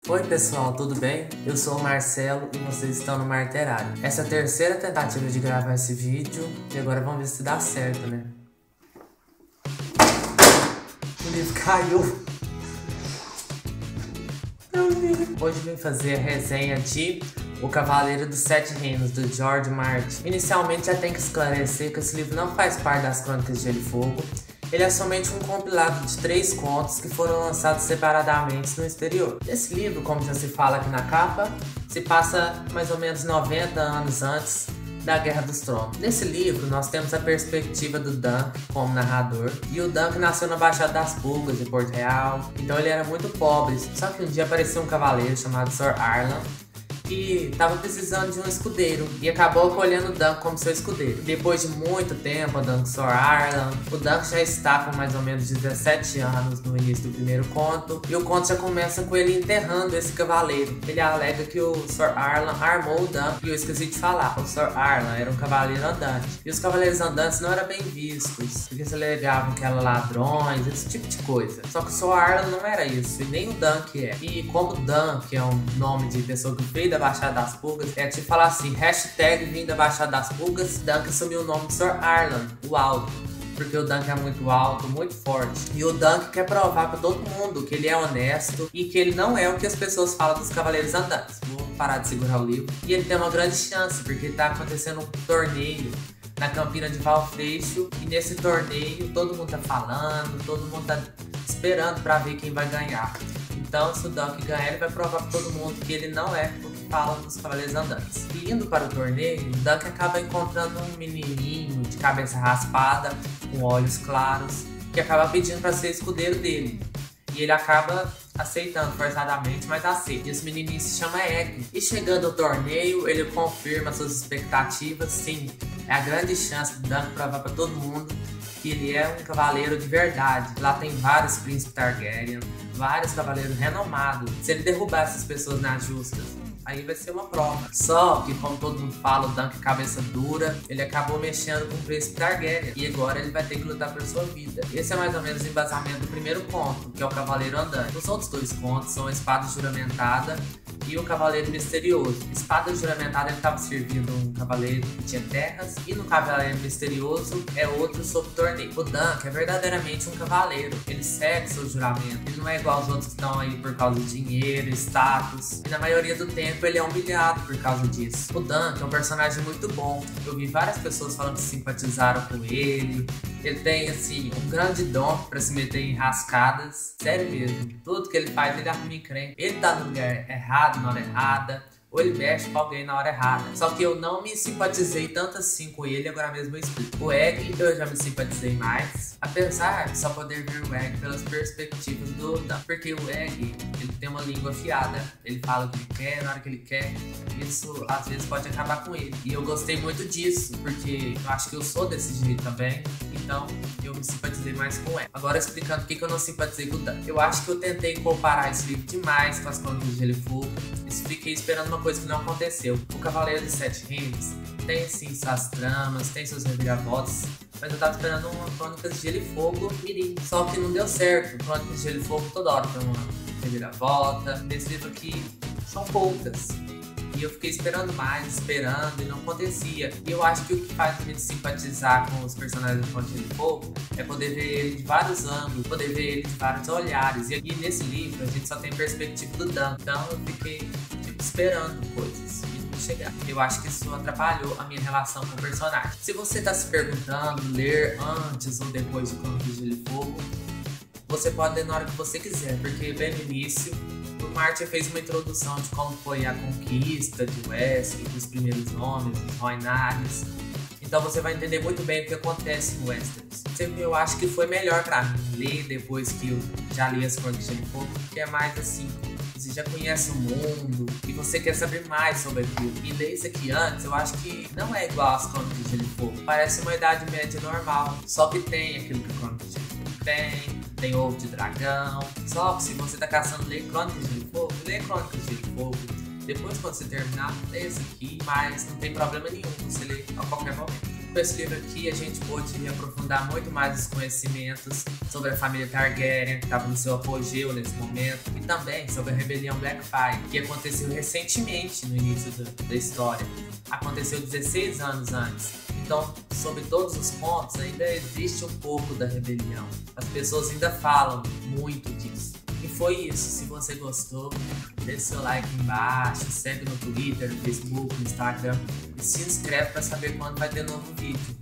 Oi pessoal, tudo bem? Eu sou o Marcelo e vocês estão no Marterário. Essa é a terceira tentativa de gravar esse vídeo e agora vamos ver se dá certo, né? O livro caiu. Hoje vim fazer a resenha de O Cavaleiro dos Sete Reinos, do George Martin. Inicialmente já tem que esclarecer que esse livro não faz parte das Crônicas de Gelo e Fogo. Ele é somente um compilado de 3 contos que foram lançados separadamente no exterior. Esse livro, como já se fala aqui na capa, se passa mais ou menos 90 anos antes da Guerra dos Tronos. Nesse livro, nós temos a perspectiva do Dunk como narrador. E o Dunk nasceu na Baixada das Pulgas, em Porto Real. Então ele era muito pobre. Só que um dia apareceu um cavaleiro chamado Sir Arlan, que estava precisando de um escudeiro e acabou acolhendo o Dunk como seu escudeiro. Depois de muito tempo andando com Sir Arlan, o Dunk já está com mais ou menos 17 anos no início do primeiro conto, e o conto já começa com ele enterrando esse cavaleiro. Ele alega que o Sir Arlan armou o Dunk, e eu esqueci de falar, o Sir Arlan era um cavaleiro andante, e os cavaleiros andantes não eram bem vistos, porque se alegavam que eram ladrões, esse tipo de coisa. Só que o Sir Arlan não era isso, e nem o Dunk é. E como Dunk é um nome de pessoa que veio da Baixada das Pulgas, é tipo falar assim, hashtag vim da Baixada das Pulgas, Dunk assumiu o nome de Sir Arlan, o alto, porque o Dunk é muito alto, muito forte. E o Dunk quer provar pra todo mundo que ele é honesto e que ele não é o que as pessoas falam dos Cavaleiros Andantes. Vou parar de segurar o livro. E ele tem uma grande chance, porque tá acontecendo um torneio na Campina de Valfreixo, e nesse torneio todo mundo tá falando, todo mundo tá esperando pra ver quem vai ganhar. Então, se o Dunk ganhar, ele vai provar pra todo mundo que ele não é o que falam dos Cavaleiros Andantes. E indo para o torneio, o Dunk acaba encontrando um menininho de cabeça raspada, com olhos claros, que acaba pedindo para ser escudeiro dele. E ele acaba aceitando forçadamente, mas aceita. E esse menininho se chama Egg. E chegando ao torneio, ele confirma suas expectativas. Sim, é a grande chance do Dunk provar para todo mundo que ele é um cavaleiro de verdade. Lá tem vários príncipes Targaryen, vários cavaleiros renomados. Se ele derrubar essas pessoas nas justas, aí vai ser uma prova. Só que, como todo mundo fala, o Dunk é cabeça dura, ele acabou mexendo com o príncipe Targaryen, e agora ele vai ter que lutar por sua vida. Esse é mais ou menos o embasamento do primeiro conto, que é o Cavaleiro Andante. Os outros 2 contos são a Espada Juramentada e o Cavaleiro Misterioso. Espada Juramentada, ele estava servindo um cavaleiro que tinha terras, e no Cavaleiro Misterioso é outro sobre torneio. O Dunk é verdadeiramente um cavaleiro, ele segue seu juramento, ele não é igual aos outros que estão aí por causa de dinheiro, status, e na maioria do tempo ele é humilhado por causa disso. O Dunk é um personagem muito bom, eu vi várias pessoas falando que simpatizaram com ele. Ele tem, assim, um grande dom pra se meter em rascadas. Sério mesmo. Tudo que ele faz, ele arruma encrenca. Ele tá no lugar errado, na hora errada, ou ele mexe com alguém na hora errada. Só que eu não me simpatizei tanto assim com ele, agora mesmo eu explico. O Egg, eu já me simpatizei mais, apesar de só poder ver o Egg pelas perspectivas do Dunk. Porque o Egg, ele tem uma língua afiada, ele fala o que ele quer, na hora que ele quer. Isso, às vezes, pode acabar com ele. E eu gostei muito disso, porque eu acho que eu sou desse jeito também. Então, eu me simpatizei mais com ela. Agora, explicando por que eu não simpatizei com o Dunk. Eu acho que eu tentei comparar esse livro demais com as Crônicas de Gelo e Fogo. Fiquei esperando uma coisa que não aconteceu. O Cavaleiro dos Sete Reinos tem, sim, suas tramas, tem seus reviravoltas, mas eu tava esperando uma Crônicas de Gelo e Fogo mirim. Só que não deu certo. Crônicas de Gelo e Fogo toda hora tem uma reviravolta. Nesse livro aqui, são poucas. E eu fiquei esperando mais, esperando, e não acontecia. E eu acho que o que faz a gente simpatizar com os personagens do Conto de Fogo é poder ver ele de vários ângulos, poder ver ele de vários olhares. E aqui nesse livro a gente só tem perspectiva do Dunk. Então eu fiquei esperando coisas e não chegar. Eu acho que isso atrapalhou a minha relação com o personagem. Se você tá se perguntando ler antes ou depois do Conto de Gelo e Fogo, você pode ler na hora que você quiser, porque bem no início o Martin fez uma introdução de como foi a conquista de Westeros, dos primeiros nomes, dos Rhoynares. Então você vai entender muito bem o que acontece em Westeros. Eu acho que foi melhor pra mim ler depois que eu já li as Crônicas de Gelo e Fogo, porque é mais assim, você já conhece o mundo e você quer saber mais sobre aquilo. E ler isso aqui antes, eu acho que não é igual às Crônicas de Gelo e Fogo. Parece uma Idade Média normal, só que tem aquilo que a Crônicas de Gelo e Fogo tem ovo de dragão. Só que se você tá caçando ler Crônicas de Gelo e Fogo, lê Crônicas de Gelo e Fogo. Depois, quando você terminar, lê esse aqui, mas não tem problema nenhum, você lê a qualquer momento. Com esse livro aqui a gente pôde aprofundar muito mais os conhecimentos sobre a família Targaryen, que estava no seu apogeu nesse momento, e também sobre a rebelião Blackfyre, que aconteceu recentemente no início da história. Aconteceu 16 anos antes. Então, sobre todos os pontos, ainda existe um pouco da rebelião. As pessoas ainda falam muito disso. E foi isso. Se você gostou, deixe seu like embaixo, segue no Twitter, no Facebook, no Instagram e se inscreve para saber quando vai ter novo vídeo.